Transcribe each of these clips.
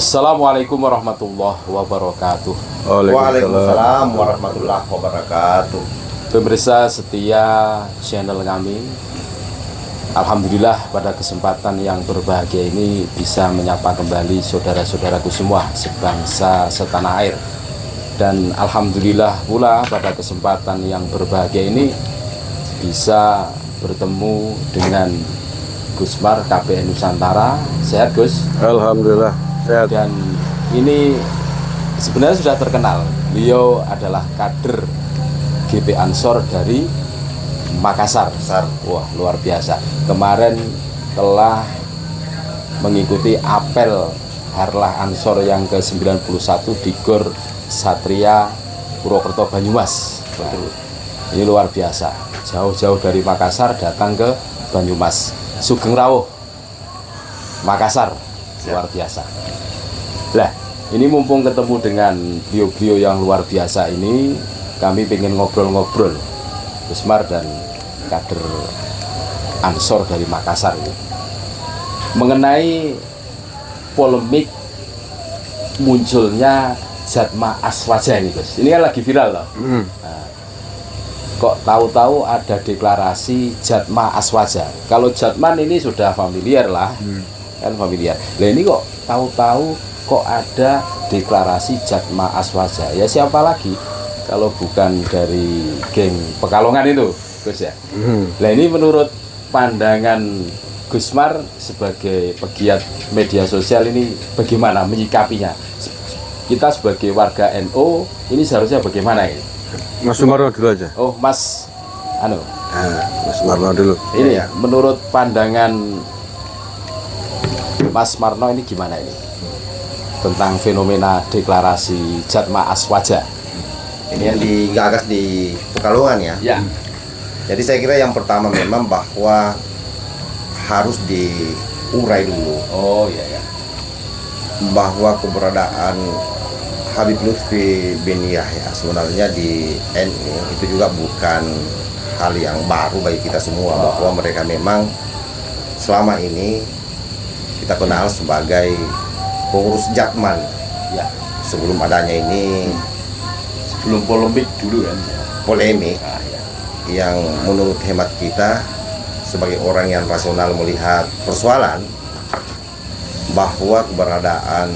Assalamualaikum warahmatullahi wabarakatuh. Waalaikumsalam warahmatullahi wabarakatuh. Pemirsa setia channel kami, alhamdulillah pada kesempatan yang berbahagia ini bisa menyapa kembali saudara-saudaraku semua sebangsa setanah air. Dan alhamdulillah pula pada kesempatan yang berbahagia ini bisa bertemu dengan Gusmar KPN Nusantara. Sehat Gus? Alhamdulillah sehat. Dan ini sebenarnya sudah terkenal. Beliau adalah kader GP Ansor dari Makassar. Wah, luar biasa. Kemarin telah mengikuti apel Harlah Ansor yang ke-91 di Gor Satria Purwokerto Banyumas. Betul. Ini luar biasa. Jauh-jauh dari Makassar datang ke Banyumas. Sugeng Rawuh Makassar, luar biasa. Lah, ini mumpung ketemu dengan beliau-beliau yang luar biasa ini, kami pengen ngobrol-ngobrol Gusmar dan kader Ansor dari Makassar ini mengenai polemik munculnya Jatma Aswaja ini, Gus. Ini kan lagi viral loh. Nah, kok tahu-tahu ada deklarasi Jatma Aswaja. Kalau Jatman ini sudah familiar lah, kan familiar. Lah ini kok tahu-tahu kok ada deklarasi Jatma Aswaja. Ya siapa lagi kalau bukan dari geng Pekalongan itu, Gus ya. Lah ini menurut pandangan Gusmar sebagai pegiat media sosial ini bagaimana menyikapinya? Kita sebagai warga NU ini seharusnya bagaimana ini? Mas Sumarno dulu aja. Oh, Mas Mas Sumarno dulu. Ini ya, menurut pandangan Mas Marno ini gimana ini? Tentang fenomena deklarasi Jatma Aswaja. Ini yang digagas di Pekalongan ya. Ya. Jadi saya kira yang pertama memang bahwa harus diurai dulu Oh iya ya. bahwa keberadaan Habib Lutfi bin Yahya sebenarnya di NU itu juga bukan hal yang baru bagi kita semua, bahwa mereka memang selama ini kita kenal sebagai pengurus Jatman Ya. sebelum adanya ini Belum polemik dulu kan. polemik Ah, ya. yang menurut hemat kita sebagai orang yang rasional melihat persoalan bahwa keberadaan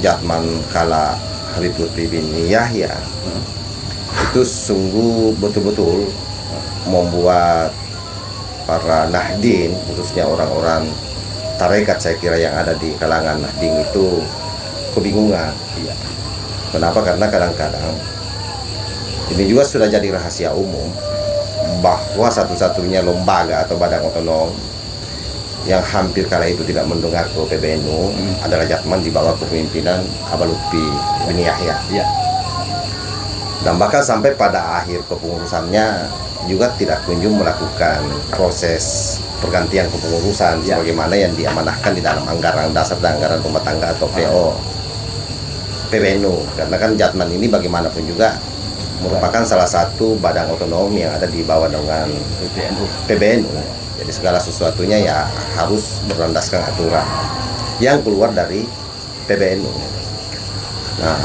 Jatman kala Habib Lutfi bin Yahya itu sungguh betul-betul membuat para Nahdien, khususnya orang-orang tarekat saya kira yang ada di kalangan Nahdien itu kebingungan. Iya. Kenapa? Karena kadang-kadang ini juga sudah jadi rahasia umum bahwa satu-satunya lembaga atau badan otonom yang hampir kala itu tidak mendengar ke PBNU adalah Jatman di bawah kepemimpinan Habib Lutfi bin Yahya. Iya. Dan bahkan sampai pada akhir kepengurusannya juga tidak kunjung melakukan proses pergantian kepengurusan sebagaimana yang diamanahkan di dalam anggaran dasar dan anggaran rumah tangga atau PO PBNU. Karena kan Jatman ini bagaimanapun juga merupakan salah satu badan otonom yang ada di bawah naungan PBNU. Jadi segala sesuatunya ya harus berlandaskan aturan yang keluar dari PBNU. Nah,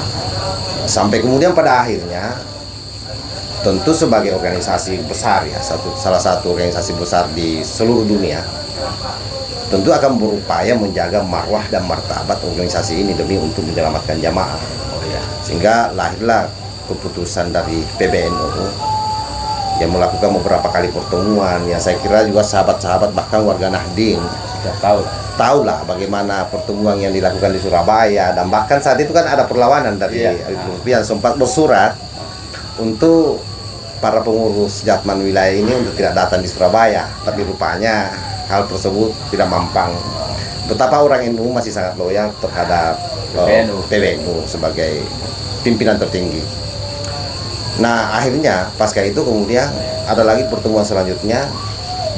sampai kemudian pada akhirnya tentu sebagai organisasi besar ya, salah satu organisasi besar di seluruh dunia, tentu akan berupaya menjaga marwah dan martabat organisasi ini demi untuk menyelamatkan jamaah. Sehingga lahirlah keputusan dari PBNU yang melakukan beberapa kali pertemuan yang saya kira juga sahabat-sahabat bahkan warga Nahdien Sudah tahu. lah bagaimana pertemuan yang dilakukan di Surabaya, dan bahkan saat itu kan ada perlawanan dari Habib Lutfi yang sempat bersurat untuk para pengurus Jatman wilayah ini untuk tidak datang di Surabaya, tapi rupanya hal tersebut tidak mampang. Betapa orang NU masih sangat loyal terhadap PBNU sebagai pimpinan tertinggi. Nah, akhirnya pasca itu kemudian ada lagi pertemuan selanjutnya,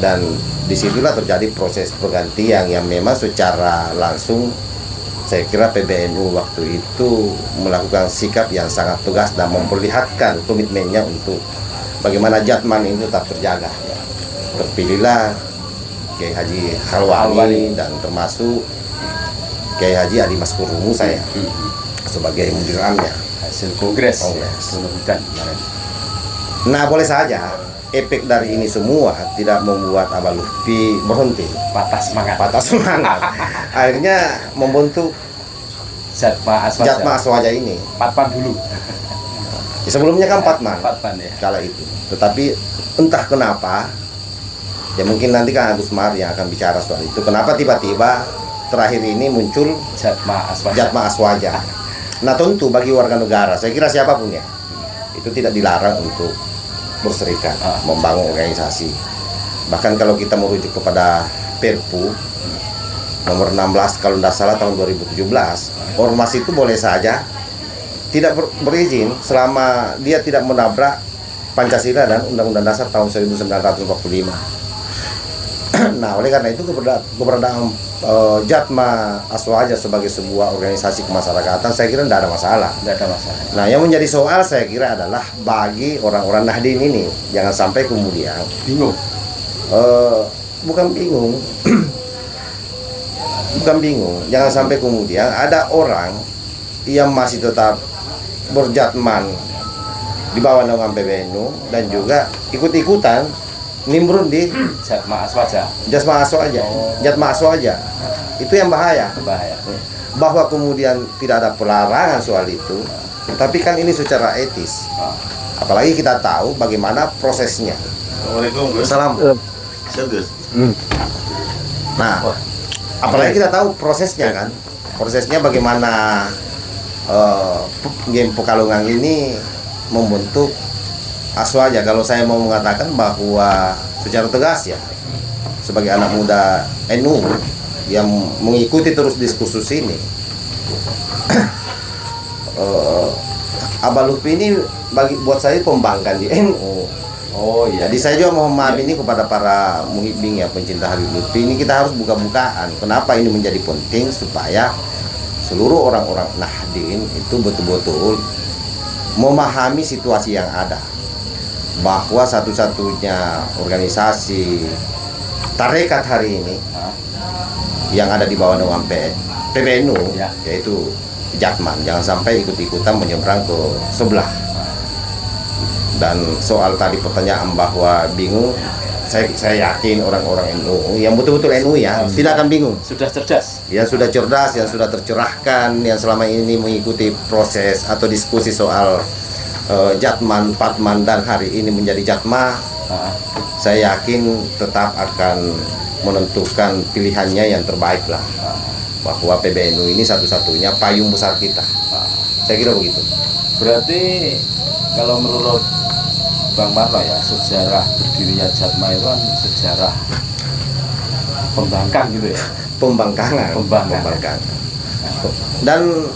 dan disitulah terjadi proses pergantian yang memang secara langsung saya kira PBNU waktu itu melakukan sikap yang sangat tegas dan memperlihatkan komitmennya untuk bagaimana Jatman ini tetap terjaga. Terpilihlah Kiai Haji Khalwani dan termasuk Kiai Haji Adi Maskurumu saya sebagai mudiramnya. Hasil kongres. Kongres. Bukan kemarin. Nah, boleh saja efek dari ini semua tidak membuat Abah Lutfi berhenti, Patah semangat. patah semangat. Akhirnya membentuk Jatma Aswaja. Jatma Aswaja ini. Patpan dulu. Sebelumnya kan Patman Patpan ya. kala itu. Tetapi entah kenapa, ya mungkin nanti kan Agus Mar yang akan bicara soal itu. Kenapa tiba-tiba terakhir ini muncul Jatma Aswaja. Jatma Aswaja. Nah, tentu bagi warga negara, saya kira siapapun ya, itu tidak dilarang untuk berserikat, membangun organisasi. Bahkan kalau kita merujuk kepada Perpu nomor 16 kalau tidak salah tahun 2017, ormas itu boleh saja tidak berizin selama dia tidak menabrak Pancasila dan Undang-Undang Dasar tahun 1945. Nah, oleh karena itu keberadaan Jatma Aswaja sebagai sebuah organisasi kemasyarakatan saya kira tidak ada masalah. Tidak ada masalah. Nah, yang menjadi soal saya kira adalah bagi orang-orang Nahdien ini jangan sampai kemudian Bingung. bukan bingung, bukan bingung. Jangan sampai kemudian ada orang yang masih tetap berjatman di bawah naungan PBNU dan juga ikut-ikutan nimbrung di Jatma Aswaja. Jatma Aswaja. Jatma Aswaja. Itu yang bahaya. Bahaya. Bahwa kemudian tidak ada pelarangan soal itu, tapi kan ini secara etis. Apalagi kita tahu bagaimana prosesnya. Salam. Nah, apalagi kita tahu prosesnya kan. Prosesnya bagaimana game Pekalongan ini membentuk Aswaja. Kalau saya mau mengatakan bahwa secara tegas ya, sebagai anak muda NU yang mengikuti terus diskursus ini, Abah Lutfi ini buat saya pembangkang di NU. Oh iya. Jadi saya juga mohon maaf ini kepada para muhibbing ya, pencinta Habib Lutfi ini, kita harus buka-bukaan kenapa ini menjadi penting supaya seluruh orang-orang Nahdien itu betul-betul memahami situasi yang ada, bahwa satu-satunya organisasi tarekat hari ini yang ada di bawah naungan PBNU ya, yaitu Jatman. Jangan sampai ikut-ikutan menyeberang ke sebelah. Dan soal tadi pertanyaan bahwa bingung, saya yakin orang-orang NU yang betul-betul NU ya tidak akan bingung. Sudah cerdas. Yang sudah cerdas, yang sudah tercerahkan, yang selama ini mengikuti proses atau diskusi soal Jatman, Patman dan hari ini menjadi Jatma, saya yakin tetap akan menentukan pilihannya yang terbaik lah, bahwa PBNU ini satu-satunya payung besar kita. Saya kira begitu. Berarti kalau menurut Bang Marno ya, sejarah berdirinya Jatma itu kan sejarah pembangkang gitu ya. Pembangkangan. Dan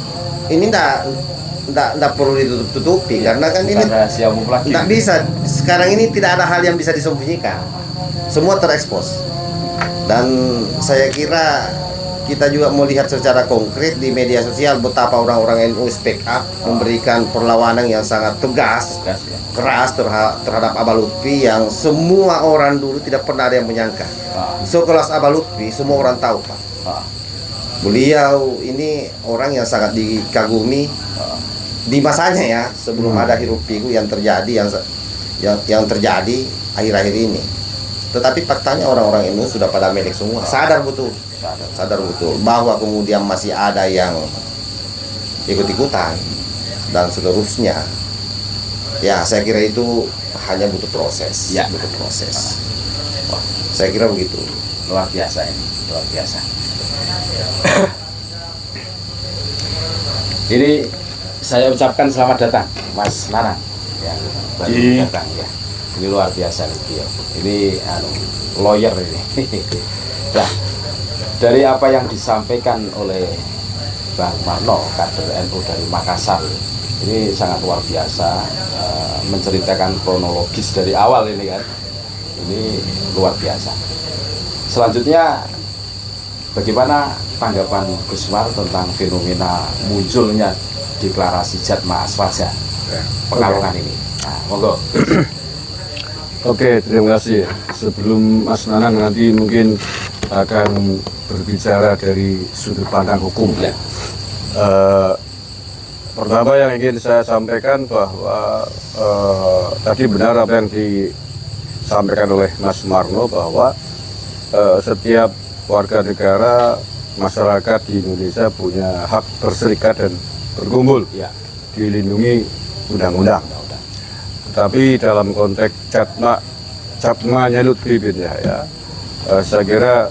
ini tidak perlu ditutup-tutupi karena kan ini rahasia umum lagi. tidak bisa. Sekarang ini tidak ada hal yang bisa disembunyikan. Semua terekspos. Dan saya kira kita juga melihat secara konkret di media sosial betapa orang-orang NU speak up, memberikan perlawanan yang sangat tegas, keras terhadap Abah Lutfi yang semua orang dulu tidak pernah ada yang menyangka. Sekelas Abah Lutfi semua orang tahu, Pak. Beliau ini orang yang sangat dikagumi di masanya ya, sebelum ada hiruk pikuk yang terjadi yang terjadi akhir-akhir ini. Tetapi faktanya orang-orang NU sudah pada melek semua, sadar betul bahwa kemudian masih ada yang ikut-ikutan dan seterusnya. Ya, saya kira itu hanya butuh proses. Ya. Butuh proses. Wah, saya kira begitu. Luar biasa ini, luar biasa. Ini saya ucapkan selamat datang, Mas Nanang. Ya, baru datang ya. Ini luar biasa nih dia. Ini lawyer ini. Nah, dari apa yang disampaikan oleh Bang Marno, kader NU dari Makassar, ini sangat luar biasa, menceritakan kronologis dari awal ini kan. Ini luar biasa. Selanjutnya, bagaimana tanggapan Gus Mar tentang fenomena munculnya deklarasi Jatma Aswaja Pekalongan ini? Nah, monggo. Oke, terima kasih. Sebelum Mas Nanang nanti mungkin akan berbicara dari sudut pandang hukum. Ya. Pertama yang ingin saya sampaikan bahwa tadi benar apa yang disampaikan oleh Mas Marno bahwa setiap warga negara masyarakat di Indonesia punya hak berserikat dan berkumpul, Ya. dilindungi undang-undang. Tapi dalam konteks Catmanya Lutfi bin Yahya, saya kira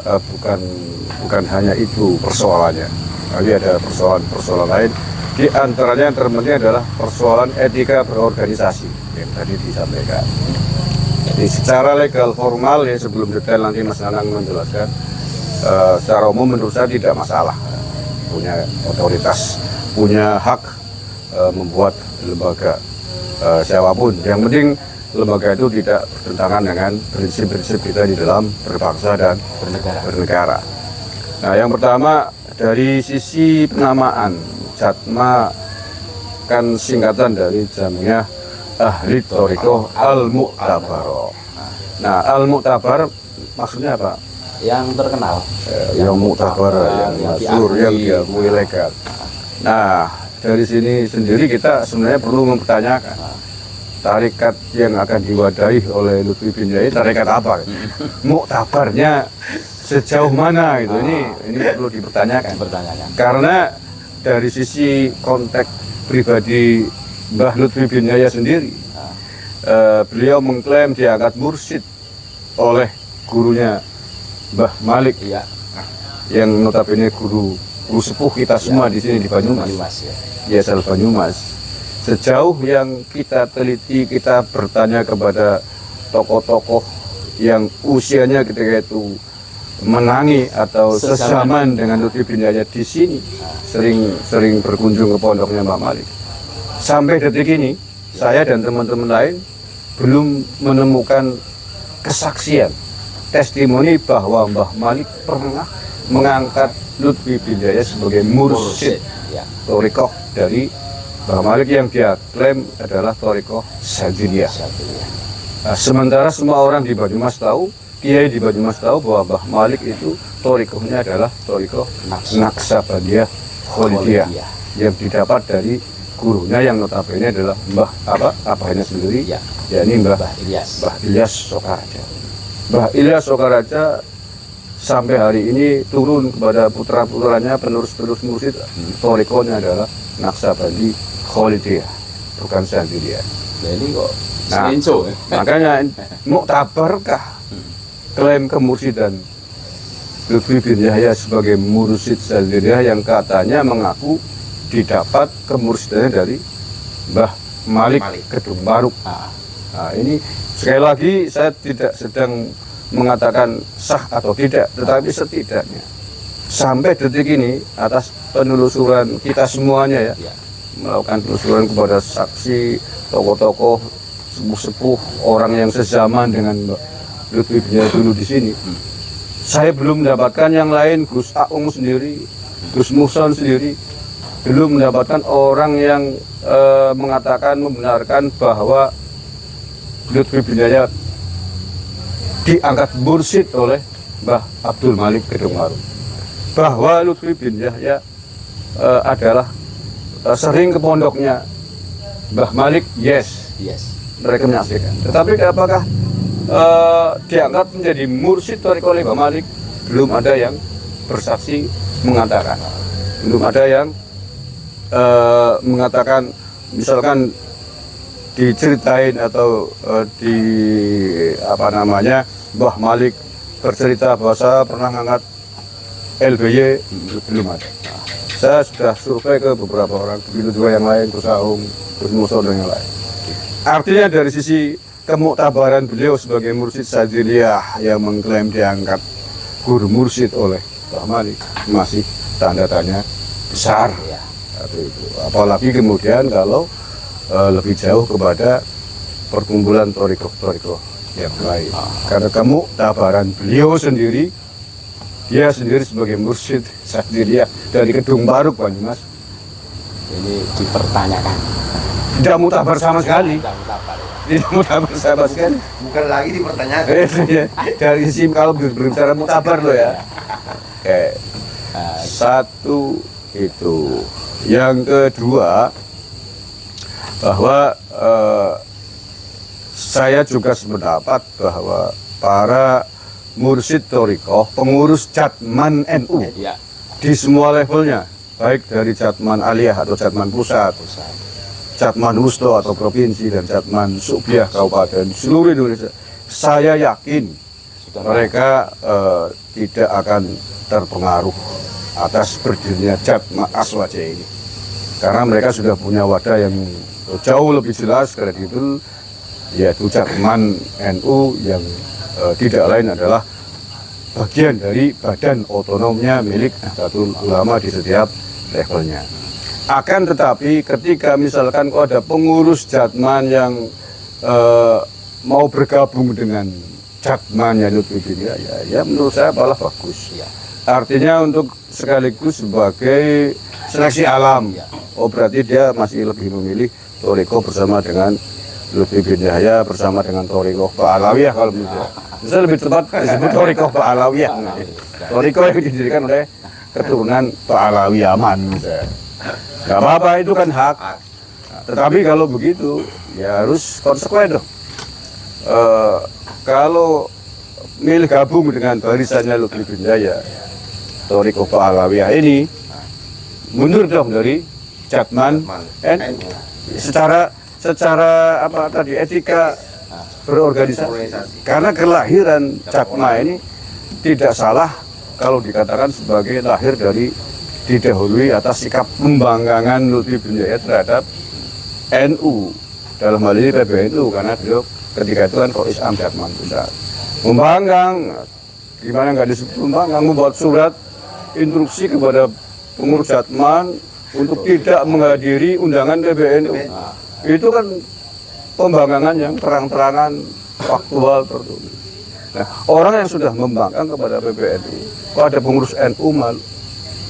bukan hanya itu persoalannya, tapi ada persoalan lain. Di antaranya yang terpenting adalah persoalan etika berorganisasi yang tadi disampaikan. Jadi secara legal formal ya, sebelum detail nanti Mas Nanang menjelaskan, secara umum menurut saya tidak masalah, punya otoritas, punya hak membuat lembaga siapapun. Yang penting lembaga itu tidak bertentangan dengan prinsip-prinsip kita di dalam berbangsa dan bernegara. Nah, yang pertama dari sisi penamaan, Catma kan singkatan dari Jamiah Ahli Thoriqah Al-Mu'tabar. Nah, Al-Mu'tabar maksudnya apa? Yang terkenal. Yang mu'tabar, yang masyhur, yang diakui legal. Nah, dari sini sendiri kita sebenarnya perlu mempertanyakan tarekat yang akan diwadahi oleh Lutfi bin Yahya, tarekat apa? Mu'tabarnya sejauh mana gitu. Ini perlu dipertanyakan. Karena dari sisi konteks pribadi Mbah Lutfi bin Yahya sendiri, beliau mengklaim diangkat mursyid oleh gurunya Mbah Malik, yang notabene guru sepuh kita semua di sini di Banyumas, ya asal Banyumas. Sejauh yang kita teliti, kita bertanya kepada tokoh-tokoh yang usianya ketika itu menangi atau sezaman dengan Lutfi bin Yahya di sini, sering berkunjung ke pondoknya Mbah Malik. Sampai detik ini, saya dan teman-teman lain belum menemukan kesaksian, testimoni bahwa Mbah Malik pernah mengangkat Lutfi bin Yahya sebagai mursyid thoriqah dari Mbah Malik yang dia klaim adalah thoriqah Syadziliyah. Nah, sementara semua orang di Banyumas tahu, kiai di Banyumas tahu bahwa Mbah Malik itu thoriqahnya adalah thoriqah Naqsabandiyah Kholidiyah yang didapat dari gurunya yang notabene adalah Mbah abahnya sendiri, yakni Mbah Ilyas Sokaraja. Mbah Ilyas Sokaraja sampai hari ini turun kepada putra-putranya, penerus-penerus mursyid, thoriqahnya adalah Naqsabandi Kholidiyah, bukan Syadziliyah. Nah, ini kok makanya mu'tabarkah klaim kemursidan Lutfi bin Yahya sebagai mursyid Syadziliyah yang katanya mengaku didapat kemursidannya dari Mbah Malik Kedung Baruk. Nah, ini sekali lagi saya tidak sedang mengatakan sah atau tidak, tetapi setidaknya sampai detik ini atas penelusuran kita semuanya melakukan penelusuran kepada saksi, tokoh-tokoh, sepuh-sepuh, orang yang sezaman dengan Lutfi bin Yahya dulu di sini. Saya belum mendapatkan yang lain, Gus Aung sendiri, Gus Muson sendiri, belum mendapatkan orang yang mengatakan, membenarkan bahwa Lutfi bin Yahya diangkat mursyid oleh Mbah Abdul Malik Kedung Baruk. Bahwa Lutfi bin Yahya adalah sering ke pondoknya Mbah Malik, yes, mereka menyaksikan. Tetapi apakah diangkat menjadi mursyid thoriqah oleh Mbah Malik? Belum ada yang bersaksi mengatakan. Belum ada yang mengatakan, misalkan diceritain atau Mbah Malik bercerita bahwa saya pernah ngangkat LBY, belum ada. Saya sudah survei ke beberapa orang, begitu juga yang lain, Gus Aung, Gus Muson dan yang lain. Artinya dari sisi kemuktabaran beliau sebagai mursyid Syadziliyah yang mengklaim diangkat guru mursyid oleh Mbah Malik masih tanda tanya besar. Apalagi kemudian kalau lebih jauh kepada perkumpulan thoriqah yang lain. Karena kemuktabaran beliau sendiri, dia sendiri sebagai mursyid Syadziliyah dari Kedung Baruk, Banyumas, ini dipertanyakan. Tidak muktabar sama sekali. Tidak muktabar sama sekali. Bukan lagi dipertanyakan. Dari sisi kalau berbicara muktabar loh ya. Satu itu. Yang kedua, bahwa saya juga sependapat bahwa para mursyid thariqah, pengurus Jatman NU Ya. di semua levelnya, baik dari Jatman Aliyah atau Jatman Pusat, Jatman Wusto atau Provinsi, dan Jatman Subyah Kabupaten seluruh Indonesia, saya yakin mereka tidak akan terpengaruh atas berdirinya Jatma Aswaja ini, karena mereka sudah punya wadah yang jauh lebih jelas, kredibel, yaitu Jatman NU yang tidak lain adalah bagian dari badan otonomnya milik Nahdlatul Ulama di setiap levelnya. Akan tetapi ketika misalkan kok ada pengurus Jatman yang mau bergabung dengan Jatmannya Lutfi bin Yahya, ya menurut saya malah bagus. Artinya untuk sekaligus sebagai seleksi alam. Oh, berarti dia masih lebih memilih thariqah bersama dengan Lutfi bin Yahya, bersama dengan thariqah Ba'alawiyah kalau menurut saya lebih tepat disebut thariqah Ba'alawiyah. Thariqah yang didirikan oleh keturunan Ba'alawi Yaman. Gak apa-apa, itu kan hak. Tetapi kalau begitu ya harus konsekuen dong. Kalau milih gabung dengan barisannya Lutfi bin Yahya, thariqah Ba'alawiyah ini mundur dong dari Jatman NU. Secara apa tadi, etika berorganisasi. Karena kelahiran Jatma ini tidak salah kalau dikatakan sebagai lahir dari didahului atas sikap pembangkangan Lutfi bin Yahya terhadap NU, dalam hal ini PBNU, karena beliau ketika itu kan Rois Am Jatman Pusat. Membangkang, gimana nggak disebut membangkang, membuat surat instruksi kepada pengurus Jatman untuk tidak menghadiri undangan PBNU. Itu kan pembangkangan yang terang-terangan, faktual, tertulis. Nah, orang yang sudah membangkang kepada PBNU, kalau ada pengurus NU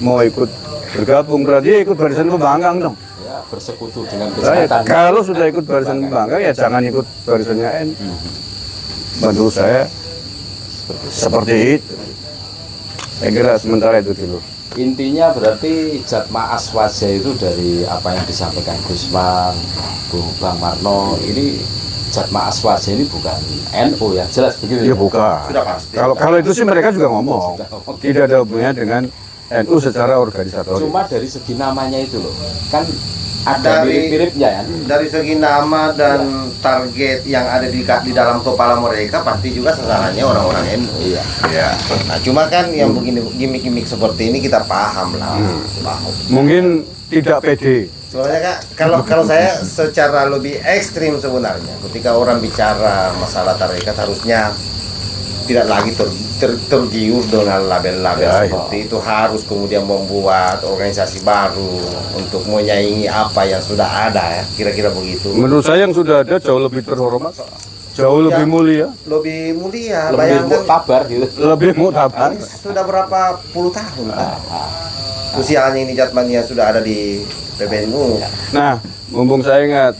mau ikut bergabung, berarti ikut barisan pembangkang dong. Ya, bersekutu dengan Nah, kejahatan. kalau sudah ikut barisan pembangkang, ya jangan ikut barisannya NU. Menurut saya seperti itu. Saya kira sementara itu dulu. Intinya berarti Jatma Aswaja itu dari apa yang disampaikan Gusman, Bang Marno, ini Jatma Aswaja ini bukan NU ya, jelas begitu. Ya bukan. Sudah pasti. Kalau itu sih mereka juga ngomong. Tidak ada hubungannya dengan NU secara organisatoris. Cuma dari segi namanya itu loh, kan ada Dari- mirip-miripnya kan. Dari segi nama dan target yang ada di dalam kepala mereka pasti juga sasarannya orang-orang NU. Iya. Ya. Nah, cuma kan yang begini gimmick-gimmick seperti ini kita paham lah. Paham. Mungkin tidak pede. Soalnya Kak, kalau saya secara lebih ekstrim sebenarnya, ketika orang bicara masalah tarekat harusnya tidak lagi tergiur dengan label-label Ya, seperti itu, harus kemudian membuat organisasi baru untuk menyaingi apa yang sudah ada ya, kira-kira begitu. Menurut saya yang sudah ada jauh lebih terhormat, jauh lebih mulia, Lebih mulia, Lebih bayangkan kabar gitu. lebih mutabar. ini sudah berapa puluh tahun kan? Usianya ini Jatmania sudah ada di PBNU. Nah, mumpung saya ingat,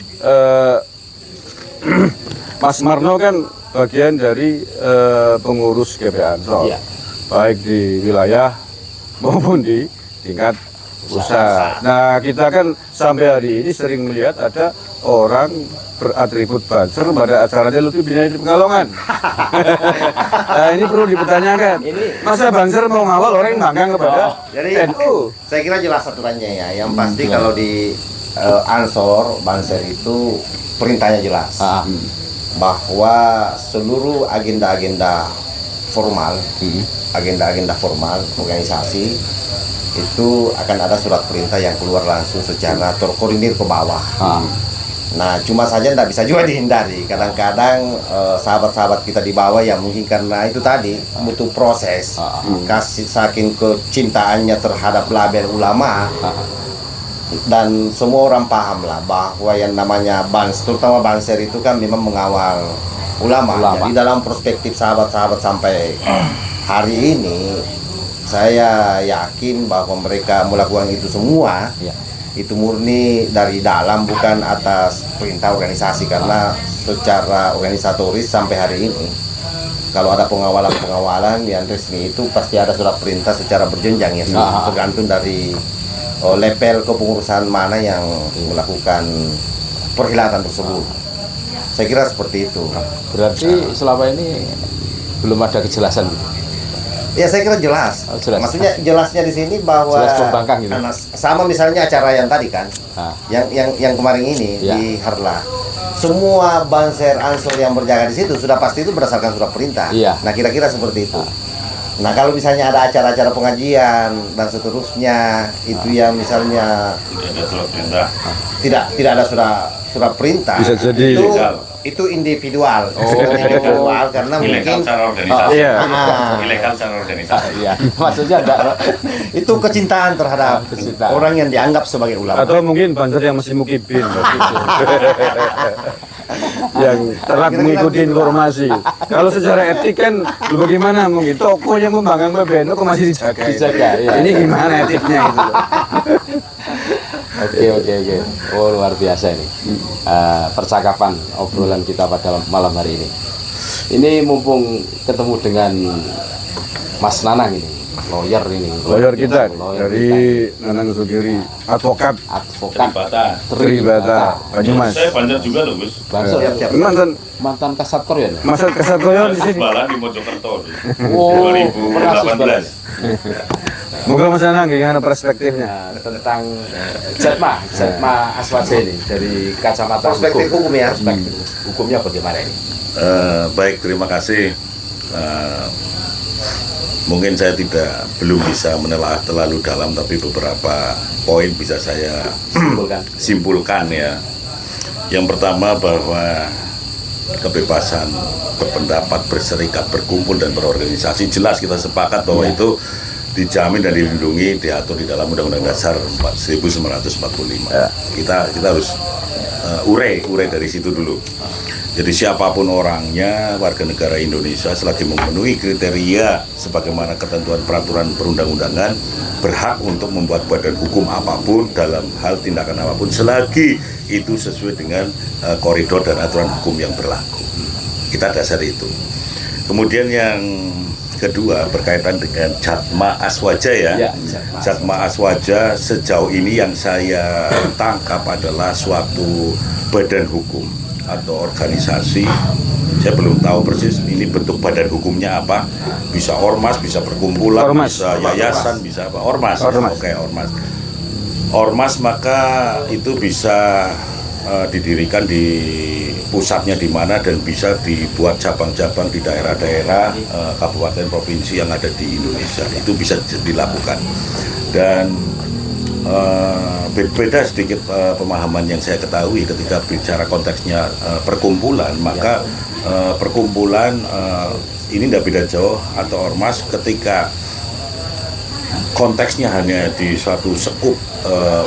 Mas Marno kan bagian dari pengurus GP Ansor, Iya. baik di wilayah maupun di tingkat pusat. Nah, kita kan sampai hari ini sering melihat ada orang beratribut banser pada acaranya Lutfi bin Yahya di Pekalongan. Nah, ini perlu dipertanyakan. Masa banser mau ngawal orang yang bangkang kepada Jadi NU? saya kira jelas aturannya ya. Yang pasti kalau di Ansor, Banser itu perintahnya jelas. Bahwa seluruh agenda-agenda formal, agenda-agenda formal organisasi itu akan ada surat perintah yang keluar langsung secara terkoordinir ke bawah. Nah, cuma saja tidak bisa juga dihindari. Kadang-kadang sahabat-sahabat kita di bawah yang mungkin karena itu tadi butuh proses, kasih saking kecintaannya terhadap label ulama. Dan semua orang paham lah bahwa yang namanya terutama Banser itu kan memang mengawal ulama. Jadi dalam perspektif sahabat-sahabat sampai hari ini, saya yakin bahwa mereka melakukan itu semua itu murni dari dalam, bukan atas perintah organisasi. Karena secara organisatoris sampai hari ini kalau ada pengawalan yang resmi itu pasti ada surat perintah secara berjenjang ya, tergantung dari level kepengurusan mana yang melakukan perkhidmatan tersebut. Saya kira seperti itu. Berarti selama ini belum ada kejelasan gitu. Ya saya kira jelas. Jelas. Maksudnya jelasnya di sini bahwa Jelas pembangkang gitu. Sama misalnya acara yang tadi kan, yang kemarin ini di Harlah. Semua banser ansor yang berjaga di situ sudah pasti itu berdasarkan surat perintah. Nah kira-kira seperti itu. Nah kalau misalnya ada acara-acara pengajian dan seterusnya itu yang misalnya tidak ada surat perintah, bisa jadi itu individual, individual karena ilegal mungkin secara organisasi. ilegal secara organisasi. Maksudnya enggak itu kecintaan terhadap orang yang dianggap sebagai ulama. Atau mungkin banser yang masih mukibin. Yang telat mengikuti informasi. Kalau secara etik kan bagaimana mungkin toko yang membanggang PBNU kok masih dijaga. Ini gimana etiknya itu? Oke. Oh luar biasa ini percakapan obrolan kita pada malam hari ini. Ini mumpung ketemu dengan Mas Nanang ini, lawyer kita dari Nanang Sugiri, advokat Tribata Banyumas. Saya banjar juga loh, Gus. Mantan Kasatkor ya? Mantan Kasatkor di sini. Balan di Mojokerto. Oh, 2018. Moga Mas Nanang gimana perspektifnya tentang Jatma Aswaja ini dari kacamata perspektif hukum ya. Perspektif hukumnya bagaimana ini? Baik, terima kasih. Mungkin saya belum bisa menelaah terlalu dalam, tapi beberapa poin bisa saya simpulkan ya. Yang pertama bahwa kebebasan berpendapat, berserikat, berkumpul dan berorganisasi jelas kita sepakat bahwa itu dijamin dan dilindungi, diatur di dalam Undang-Undang Dasar 1945. Kita harus urai dari situ dulu. Jadi siapapun orangnya, warga negara Indonesia selagi memenuhi kriteria sebagaimana ketentuan peraturan perundang-undangan, berhak untuk membuat badan hukum apapun dalam hal tindakan apapun selagi itu sesuai dengan koridor dan aturan hukum yang berlaku. Kita dasar itu. Kemudian yang kedua berkaitan dengan Jatma Aswaja ya. Jatma Aswaja sejauh ini yang saya tangkap adalah suatu badan hukum atau organisasi. Saya belum tahu persis ini bentuk badan hukumnya apa. Bisa ormas, bisa perkumpulan, bisa yayasan, bisa apa? Ormas. Oke, ormas. Ormas maka itu bisa didirikan di pusatnya di mana dan bisa dibuat cabang-cabang di daerah-daerah kabupaten provinsi yang ada di Indonesia. Itu bisa dilakukan. Dan beda sedikit pemahaman yang saya ketahui ketika bicara konteksnya perkumpulan, maka perkumpulan ini tidak beda jauh atau ormas ketika konteksnya hanya di suatu sekup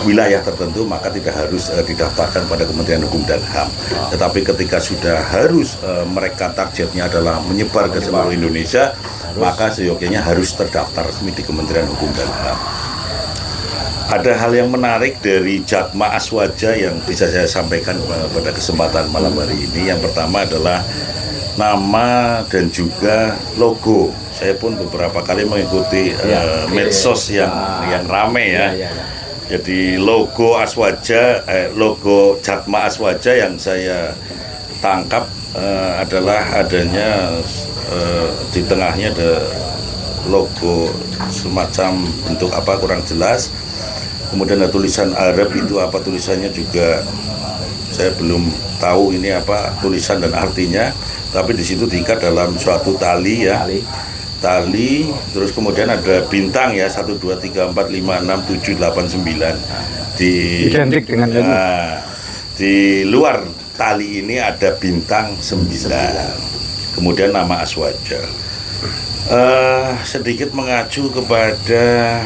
wilayah tertentu maka tidak harus didaftarkan pada Kementerian Hukum dan HAM. Tetapi ketika sudah harus mereka targetnya adalah menyebar ke seluruh Indonesia, maka seyogyanya harus terdaftar resmi di Kementerian Hukum dan HAM. Ada hal yang menarik dari Jatma Aswaja yang bisa saya sampaikan pada kesempatan malam hari ini. Yang pertama adalah nama dan juga logo. Saya pun beberapa kali mengikuti medsos yang rame ya. Jadi logo Aswaja, logo Jatma Aswaja yang saya tangkap adalah adanya di tengahnya ada logo semacam bentuk apa kurang jelas. Kemudian ada tulisan Arab, itu apa tulisannya juga saya belum tahu ini apa tulisan dan artinya. Tapi di situ diikat dalam suatu tali ya. Tali, terus kemudian ada bintang ya 1, 2, 3, 4, 5, 6, 7, 8, 9 identik dengan di luar tali ini ada bintang 9, kemudian nama Aswaja. Sedikit mengacu kepada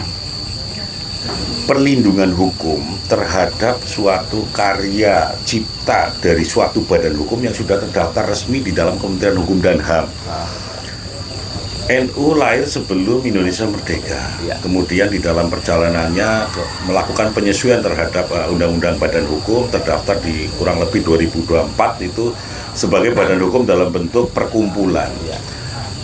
perlindungan hukum terhadap suatu karya cipta dari suatu badan hukum yang sudah terdaftar resmi di dalam Kementerian Hukum dan HAM. NU lahir sebelum Indonesia merdeka. Kemudian di dalam perjalanannya melakukan penyesuaian terhadap Undang-Undang Badan Hukum, terdaftar di kurang lebih 2024 itu sebagai badan hukum dalam bentuk perkumpulan.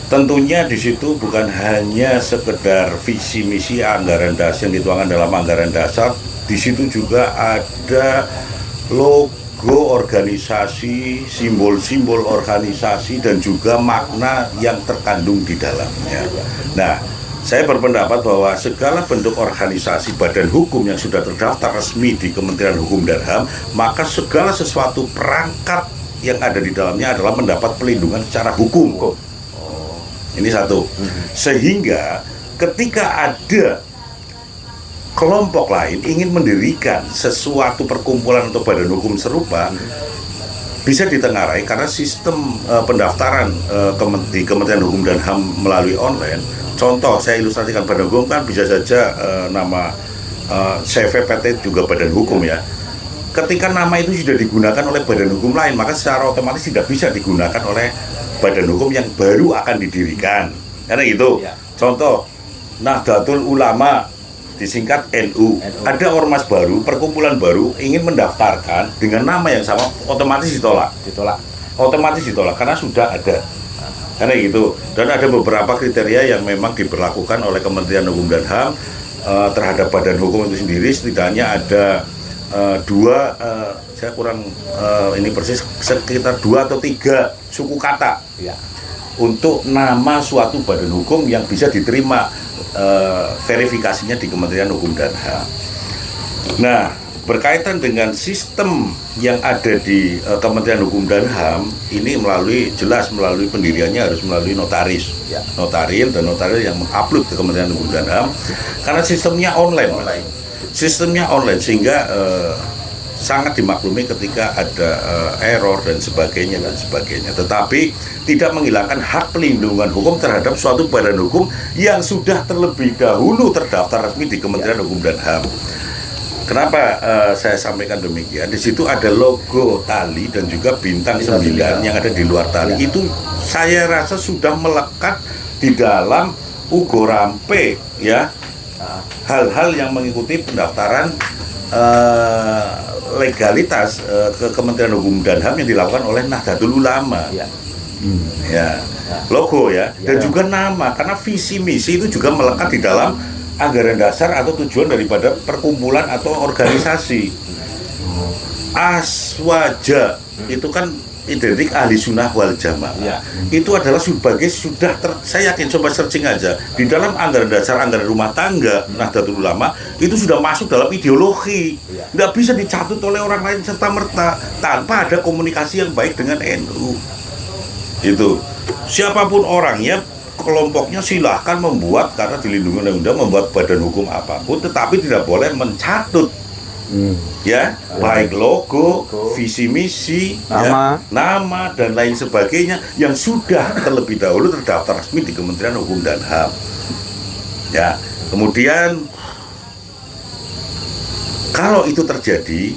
tentunya di situ bukan hanya sekedar visi misi anggaran dasar yang dituangkan dalam anggaran dasar, di situ juga ada logo organisasi, simbol-simbol organisasi, dan juga makna yang terkandung di dalamnya. Nah, saya berpendapat bahwa segala bentuk organisasi badan hukum yang sudah terdaftar resmi di Kementerian Hukum dan HAM, maka segala sesuatu perangkat yang ada di dalamnya adalah mendapat pelindungan secara hukum. Ini satu. Sehingga ketika ada kelompok lain ingin mendirikan sesuatu perkumpulan atau badan hukum serupa, bisa ditengarai karena sistem pendaftaran di Kementerian Hukum dan HAM melalui online. Contoh, saya ilustrasikan badan hukum kan bisa saja nama CVPT juga badan hukum ya. Ketika nama itu sudah digunakan oleh badan hukum lain, maka secara otomatis tidak bisa digunakan oleh badan hukum yang baru akan didirikan. Karena itu, contoh, Nahdlatul Ulama disingkat NU. Ada ormas baru, perkumpulan baru ingin mendaftarkan dengan nama yang sama, otomatis ditolak. Otomatis ditolak karena sudah ada. Karena gitu. Dan ada beberapa kriteria yang memang diberlakukan oleh Kementerian Hukum dan HAM terhadap badan hukum itu sendiri. Setidaknya ada dua, saya kurang ini persis, sekitar 2 atau 3 suku kata untuk nama suatu badan hukum yang bisa diterima verifikasinya di Kementerian Hukum dan HAM. Nah, berkaitan dengan sistem yang ada di Kementerian Hukum dan HAM, ini melalui pendiriannya harus melalui notaris, notaril dan notaril yang mengupload ke Kementerian Hukum dan HAM, karena sistemnya online. Sistemnya online sehingga sangat dimaklumi ketika ada error dan sebagainya. Tetapi tidak menghilangkan hak pelindungan hukum terhadap suatu badan hukum yang sudah terlebih dahulu terdaftar resmi di Kementerian Hukum dan HAM. Kenapa saya sampaikan demikian? Di situ ada logo tali dan juga bintang 9 yang ada di luar tali. Itu saya rasa sudah melekat di dalam ugorampe ya. Hal-hal yang mengikuti pendaftaran legalitas ke Kementerian Hukum dan HAM yang dilakukan oleh Nahdlatul Ulama. Logo ya, dan juga nama, karena visi misi itu juga melekat di dalam anggaran dasar atau tujuan daripada perkumpulan atau organisasi. Aswaja itu kan identik ahli sunnah wal jamaah. Itu adalah sebagai saya yakin, coba searching aja di dalam anggaran dasar, anggaran rumah tangga Nahdlatul Ulama itu sudah masuk dalam ideologi. Nggak bisa dicatut oleh orang lain serta merta tanpa ada komunikasi yang baik dengan NU. Itu siapapun orangnya, kelompoknya silahkan membuat, karena dilindungi undang-undang, membuat badan hukum apapun, tetapi tidak boleh mencatut baik logo, visi misi, nama dan lain sebagainya yang sudah terlebih dahulu terdaftar resmi di Kementerian Hukum dan HAM. Kemudian kalau itu terjadi,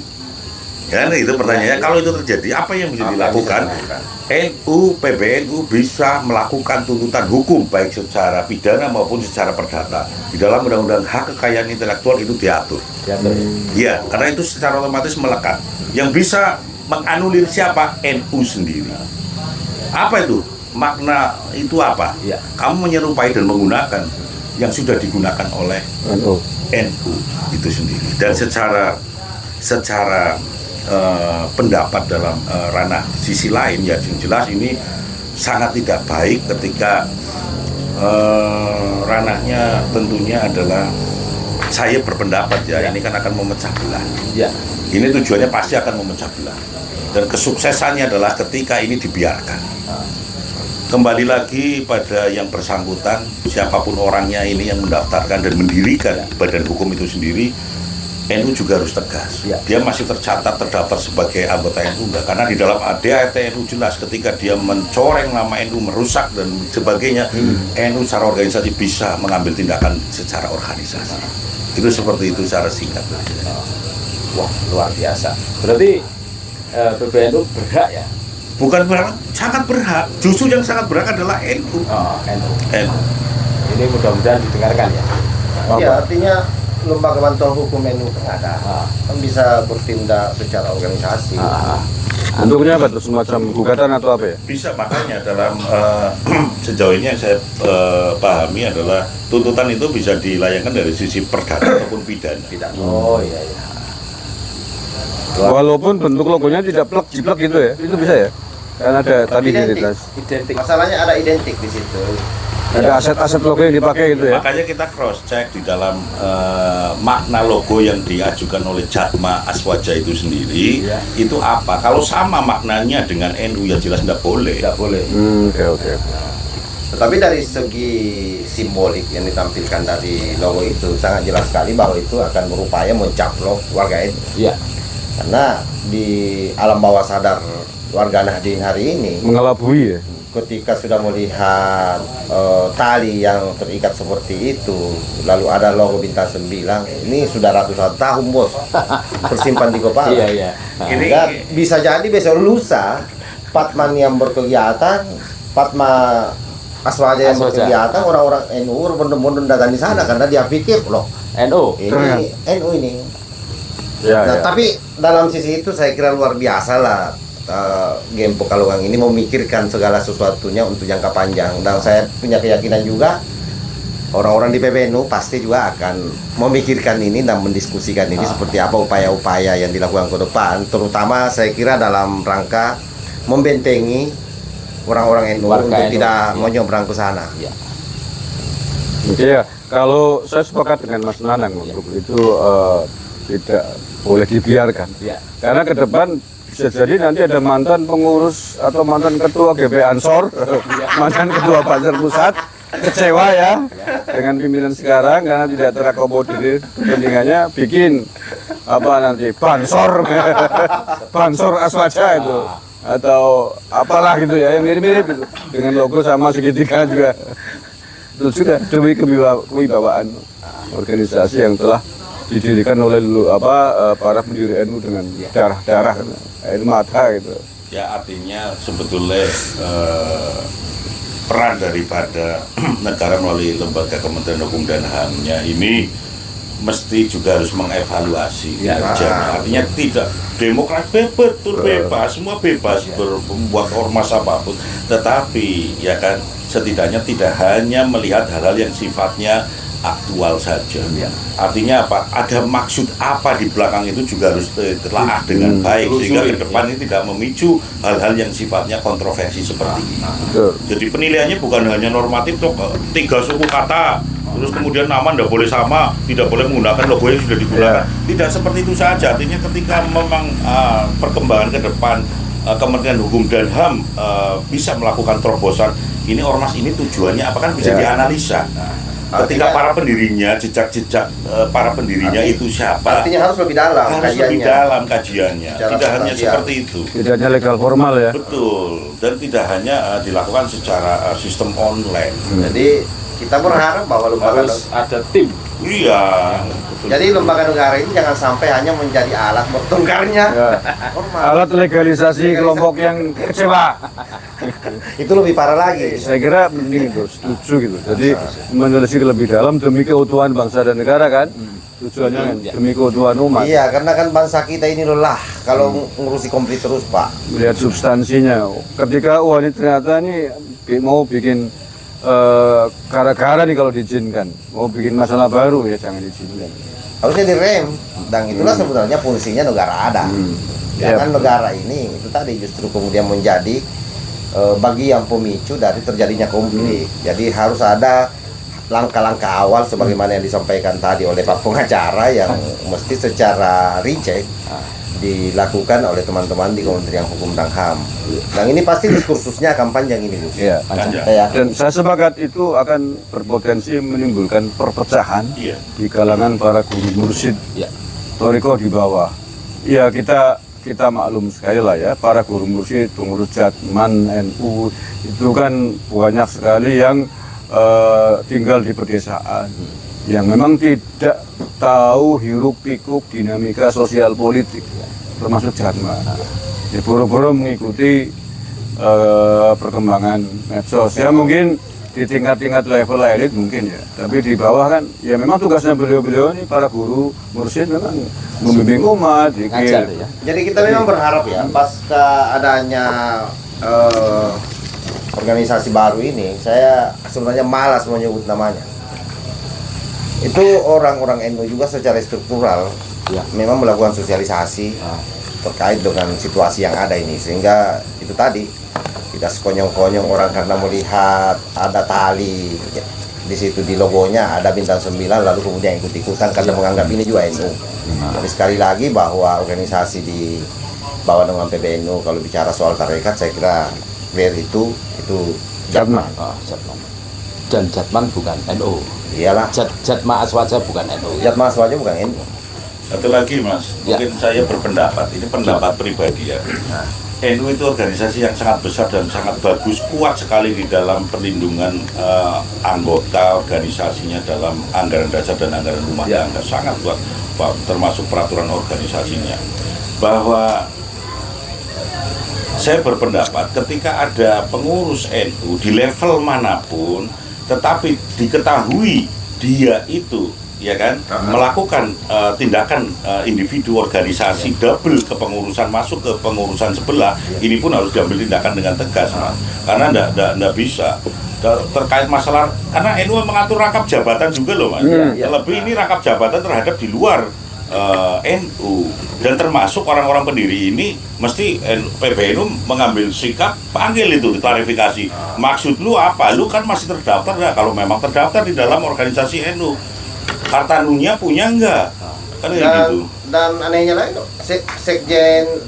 itu pertanyaannya, kalau itu terjadi apa yang bisa dilakukan? NU, PBNU bisa melakukan tuntutan hukum baik secara pidana maupun secara perdata. Di dalam Undang-Undang Hak Kekayaan Intelektual itu diatur. Karena itu secara otomatis melekat. Yang bisa menganulir siapa? NU sendiri. Apa itu? Makna itu apa? Kamu menyerupai dan menggunakan yang sudah digunakan oleh NU itu sendiri. Dan secara pendapat dalam ranah sisi lain, yang jelas ini sangat tidak baik ketika ranahnya tentunya adalah, saya berpendapat ini kan akan memecah belah. Ini tujuannya pasti akan memecah belah, dan kesuksesannya adalah ketika ini dibiarkan. Kembali lagi pada yang bersangkutan, siapapun orangnya ini yang mendaftarkan dan mendirikan badan hukum itu sendiri, NU juga harus tegas. Dia masih terdaftar sebagai anggota NU enggak? Karena di dalam ADART NU jelas ketika dia mencoreng nama NU, merusak dan sebagainya, NU secara organisasi bisa mengambil tindakan secara organisasi. Itu seperti itu secara singkat. Wah, luar biasa. Berarti PBNU berhak ya? Bukan berhak, sangat berhak. Justru yang sangat berhak adalah NU. NU. Ini mudah-mudahan didengarkan ya. Artinya lembaga bantuan hukum NU kan ada, kan bisa bertindak secara organisasi. Bentuknya apa tuh, semacam gugatan atau apa ya? Bisa, makanya dalam sejauh ini yang saya pahami adalah tuntutan itu bisa dilayangkan dari sisi perdata ataupun pidana. Oh iya iya. Walaupun bentuk logonya tidak plek jiplek gitu ya, itu bisa ya? Kan ada tadi identitas. Identik. Masalahnya ada identik di situ. Ada aset-aset logo yang dipakai gitu ya? Makanya kita cross check di dalam makna logo yang diajukan oleh Jatma Aswaja itu sendiri, itu apa? Kalau sama maknanya dengan NU ya jelas tidak boleh. Tidak boleh. Oke. Tetapi dari segi simbolik yang ditampilkan dari logo itu sangat jelas sekali bahwa itu akan berupaya mencaplok warga NU. Iya. Karena di alam bawah sadar warga Nahdien hari ini, Mengelabui ya? ketika sudah melihat tali yang terikat seperti itu, lalu ada logo bintang 9, ini sudah ratusan tahun bos tersimpan di kepala. Iya. Dan bisa jadi besok lusa Patman yang berkegiatan, Patma Aswaja yang berkegiatan, orang-orang NU berbondong-bondong datang di sana karena dia pikir loh NU. ini NU ini. Ya, Nah, ya. tapi dalam sisi itu saya kira luar biasa lah Game Pekalongan ini memikirkan segala sesuatunya untuk jangka panjang, dan saya punya keyakinan juga orang-orang di PBNU pasti juga akan memikirkan ini dan mendiskusikan ini seperti apa upaya-upaya yang dilakukan ke depan, terutama saya kira dalam rangka membentengi orang-orang NU Warga untuk NU, tidak iya. menyeberang ke sana. Iya, kalau saya sepakat dengan Mas Nanang untuk itu tidak boleh dibiarkan. Iya. Karena ke depan bisa jadi nanti ada mantan pengurus atau mantan ketua GB Ansor, mantan ketua Banser Pusat kecewa ya dengan pimpinan sekarang karena tidak terakomodir kepentingannya, bikin apa nanti Bansor Bansor Aswaja itu atau apalah gitu ya, yang mirip-mirip itu dengan logo sama segitiga juga. Itu sudah demi kewibawaan organisasi yang telah didirikan oleh para pendiri NU dengan darah-darah, air mata gitu. Ya artinya sebetulnya peran daripada negara melalui lembaga Kementerian Hukum dan HAM-nya ini mesti juga harus mengevaluasi kinerjanya. Artinya tidak demokrat betul bebas, semua bebas membuat ormas apapun, tetapi ya kan setidaknya tidak hanya melihat hal-hal yang sifatnya aktual saja. Artinya apa? Ada maksud apa di belakang itu juga harus ditelaah dengan baik sehingga ke depan ini tidak memicu hal-hal yang sifatnya kontroversi seperti ini. Jadi penilaiannya bukan hanya normatif toh, 3 suku kata terus kemudian nama tidak boleh sama, tidak boleh menggunakan logo yang sudah digunakan. Tidak seperti itu saja. Artinya ketika memang perkembangan ke depan Kementerian Hukum dan HAM bisa melakukan terobosan, ini ormas ini tujuannya apa kan bisa dianalisa. Ketika para pendirinya, jejak-jejak para pendirinya itu siapa? Artinya harus lebih dalam Harus lebih dalam kajiannya. Tidak hanya seperti itu. Tidak hanya legal formal ya. Betul. Dan tidak hanya dilakukan secara sistem online. Jadi kita berharap bahwa lembaga Harus ada tim. Iya. jadi lembaga negara ini jangan sampai hanya menjadi alat bertengkarnya ormas. Alat legalisasi kelompok yang kecewa. Itu lebih parah lagi. Saya kira mending itu, setuju gitu. Jadi menelisik lebih dalam demi keutuhan bangsa dan negara kan. Tujuannya kan demi keutuhan umat. Iya, karena kan bangsa kita ini lelah kalau ngurusi konflik terus, Pak. Lihat substansinya. Ketika ini ternyata ini mau bikin gara-gara nih kalau diizinkan, mau bikin masalah baru ya jangan diizinkan. Harusnya direm, dan itulah sebenarnya fungsinya negara ada. Jangan negara ini itu tadi justru kemudian menjadi bagian pemicu dari terjadinya konflik. Jadi harus ada langkah-langkah awal sebagaimana yang disampaikan tadi oleh Pak Pengacara yang mesti secara recheck dilakukan oleh teman-teman di Kementerian Hukum dan HAM. Dan ini pasti diskursusnya akan panjang ini, Bu. Iya. Dan saya sepakat itu akan berpotensi menimbulkan perpecahan di kalangan para guru mursyid, toriko di bawah. Ya kita maklum sekali lah ya, para guru mursyid, pengurus Jatman, NU itu kan banyak sekali yang tinggal di pedesaan, yang memang tidak tahu hiruk pikuk dinamika sosial politik, termasuk Jatma. Ya boro-boro mengikuti perkembangan medsos. Ya mungkin di tingkat-tingkat level elit mungkin ya, tapi di bawah kan ya memang tugasnya beliau-beliau ini para guru mursyid memang membimbing umat, Ngajar zikir. ya. Jadi kita memang berharap ya, pasca adanya organisasi baru ini, saya sebenarnya malas menyebut namanya. Itu orang-orang NU juga secara struktural Ya. memang melakukan sosialisasi terkait dengan situasi yang ada ini, sehingga itu tadi tidak sekonyong-konyong orang karena melihat ada tali di situ di logonya ada bintang 9 lalu kemudian ikut-ikutan karena menganggap ini juga NU. Jadi sekali lagi bahwa organisasi di bawah dengan PBNU kalau bicara soal tarekat, saya kira clear itu Jatma. Jatman. Dan Jatman bukan NU. iyalah Jatma Aswaja bukan NU. Jatma Aswaja bukan NU. Satu lagi Mas, Ya. mungkin saya berpendapat, ini pendapat pribadi ya. NU itu organisasi yang sangat besar dan sangat bagus, kuat sekali di dalam perlindungan anggota organisasinya dalam anggaran dasar dan anggaran rumah Ya. tangga, sangat kuat, termasuk peraturan organisasinya. Bahwa saya berpendapat ketika ada pengurus NU di level manapun, tetapi diketahui dia itu ya kan melakukan tindakan individu organisasi double kepengurusan masuk ke pengurusan sebelah, ini pun harus diambil tindakan dengan tegas, Mas. Karena ndak bisa terkait masalah, karena NU mengatur rangkap jabatan juga loh, Mas. Lebih ini rangkap jabatan terhadap di luar NU, dan termasuk orang-orang pendiri ini mesti PBNU mengambil sikap, panggil itu klarifikasi, maksud lu apa, lu kan masih terdaftar nggak? Kalau memang terdaftar di dalam organisasi NU, kartanunya punya enggak? Kan kayak gitu. Dan anehnya lagi Sekjen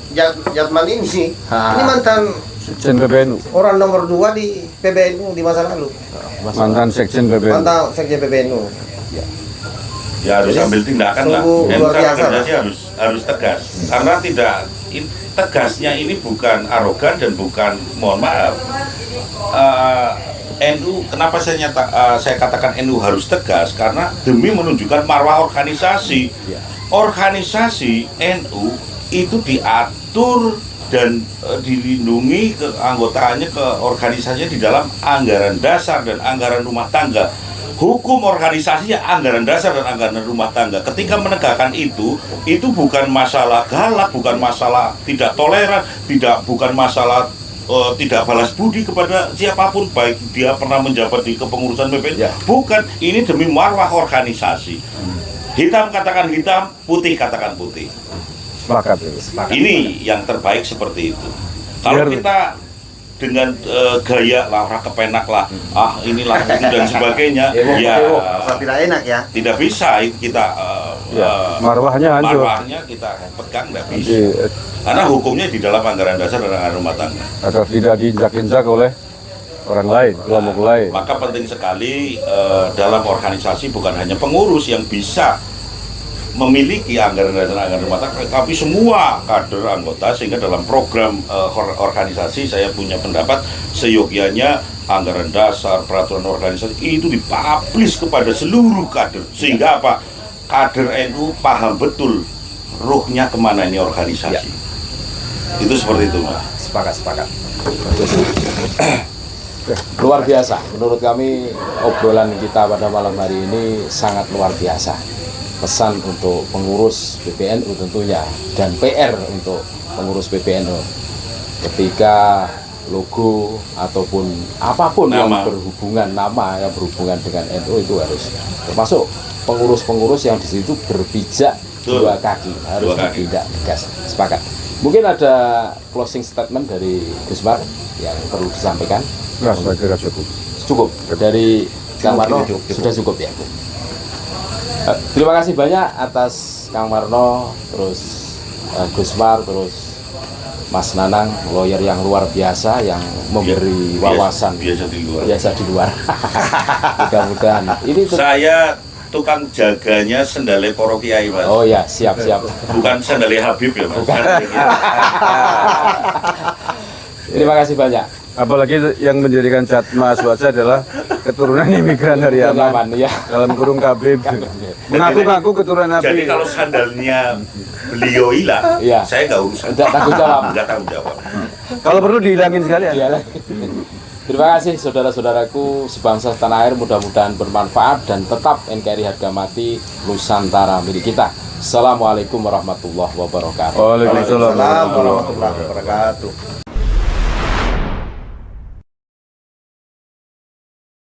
Jatman ini mantan Sekjen PBNU, orang nomor 2 di PBNU di masa lalu, mantan Sekjen PBNU. mantan Sekjen PBNU. Ya harus Jadi, ambil tindakan lah. sungguh Dan luar biasa, organisasi harus tegas. Karena tegasnya ini bukan arogan dan bukan, mohon maaf, NU, kenapa saya katakan NU harus tegas, karena demi menunjukkan marwah organisasi. Organisasi NU itu diatur dan dilindungi keanggotaannya, ke organisasinya di dalam anggaran dasar dan anggaran rumah tangga. Hukum organisasi anggaran dasar dan anggaran rumah tangga. Ketika menegakkan itu bukan masalah galak, bukan masalah tidak toleran, bukan masalah tidak balas budi kepada siapapun, baik dia pernah menjabat di kepengurusan PBNU. Ya. Bukan, ini demi marwah organisasi. Hitam katakan hitam, putih katakan putih. Sepakat. Ini yang terbaik seperti itu. Kalau Biar- kita dengan gaya lah, kepenak lah, inilah itu dan sebagainya, ya Rasa tidak enak ya. tidak bisa kita Marwahnya hancur. marwahnya kita pegang, tidak bisa. Jadi, Karena hukumnya di dalam anggaran dasar dan anggaran rumah tangga. agar tidak diinjak-injak oleh orang lain, kelompok lain. Maka penting sekali dalam organisasi bukan hanya pengurus yang bisa memiliki anggaran dasar dan anggaran rumah tangga, tapi semua kader anggota, sehingga dalam program organisasi saya punya pendapat seyogyanya anggaran dasar, peraturan organisasi itu dipublish kepada seluruh kader, sehingga apa, kader NU paham betul ruhnya kemana ini organisasi. Itu seperti itu, Mas. Sepakat. Luar biasa. Menurut kami obrolan kita pada malam hari ini sangat luar biasa. Pesan untuk pengurus PBNU tentunya, dan PR untuk pengurus PBNU. Ketika logo ataupun apapun yang berhubungan, nama yang berhubungan dengan NU itu harus termasuk pengurus-pengurus yang di situ berpijak dua kaki, harus bertindak tegas. Sepakat. Mungkin ada closing statement dari Gus Mar yang perlu disampaikan. Nah, saya kira cukup. Cukup dari Kang Marno, sudah cukup ya. Terima kasih banyak atas Kang Marno, terus Gus Mar, terus Mas Nanang, lawyer yang luar biasa yang memberi wawasan biasa di luar. Mudah-mudahan ini Saya tukang jaganya sendale poro kiai, Mas. Oh ya, siap. Bukan sendale Habib ya, Mas. Terima kasih banyak. Apalagi yang menjadikan Jatma Aswaja adalah keturunan imigran dari Yaman, Ya. dalam kurung Habib. Mengaku-ngaku keturunan Jadi Nabi. kalau sandalnya beliau hilang, Iya. saya nggak urusan. Tidak tanggung jawab. Nggak tanggung jawab. Kalau perlu dihilangin sekalian. Iya. Terima kasih saudara-saudaraku sebangsa tanah air, mudah-mudahan bermanfaat dan tetap NKRI harga mati Nusantara milik kita. Assalamualaikum warahmatullahi wabarakatuh. Waalaikumsalam Waalaikumsalam warahmatullahi wabarakatuh.